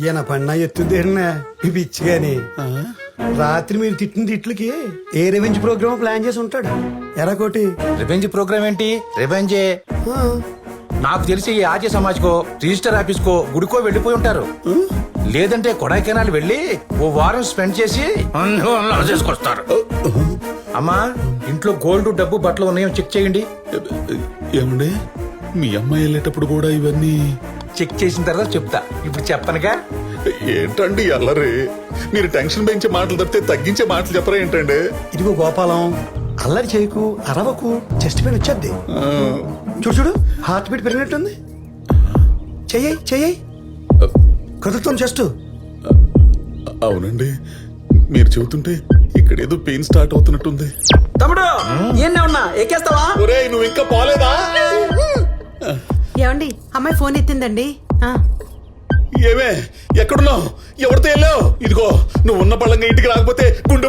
ఈయన పన్నా ఎత్తుదేనా పిచ్చిగాని రాత్రి మీరు తిట్టిన తిట్లకి ఏ రెవెంజ్ ప్రోగ్రామ్ ప్లాన్ చేసి ఉంటాడు ఎరాకోటి. రివెంజ్ ప్రోగ్రామ్ ఏంటి? రివెంజే. నాకు తెలిసి ఈ ఆర్య సమాజ్ కో రిజిస్టర్ ఆఫీస్ కో గుడికో వెళ్ళిపోయి ఉంటారు. లేదంటే కొడైకెనాల్ వెళ్ళి ఓ వారం స్పెండ్ చేసి చేసుకొస్తారు. అమ్మా, ఇంట్లో గోల్డ్, డబ్బు, బట్టలు ఉన్నాయో చెక్ చేయండి. ఏమండి, మీ అమ్మాయి వెళ్ళేటప్పుడు కూడా ఇవన్నీ చెక్ చేసిన తర్వాత చెప్తా. ఇప్పుడు చెప్పనుగా. ఏంటండి అల్లరి? మీరు టెన్షన్ పెంచే మాటలు తప్పితే తగ్గించే మాటలు చెప్పరా ఏంటండి? ఇదిగో గోపాలం, అల్లరి చేయకు, అరవకు, చెస్ట్ పెయిన్ వచ్చేద్ది. చూడు చూడు, హార్ట్ బీట్ పెరిగినట్టుంది. చెయ్యి చెయ్యి కదులుతుంది చెస్ట్. అవునండి, మీరు చెబుతుంటే ఇక్కడ ఏదో పెయిన్ స్టార్ట్ అవుతున్నట్టుంది. తమ్ముడు ఏం ఉన్నా ఎక్కేస్తావా? ఒరేయ్, నువ్వు ఇంకా పోలేదా? ఏమండి, అమ్మాయి ఫోన్ ఎత్తిందండి. ఏమే, ఎక్కడున్నావు? ఎవరితో వెళ్ళావు? ఇదిగో, నువ్వు ఉన్న పళ్ళంగా ఇంటికి రాకపోతే గుండె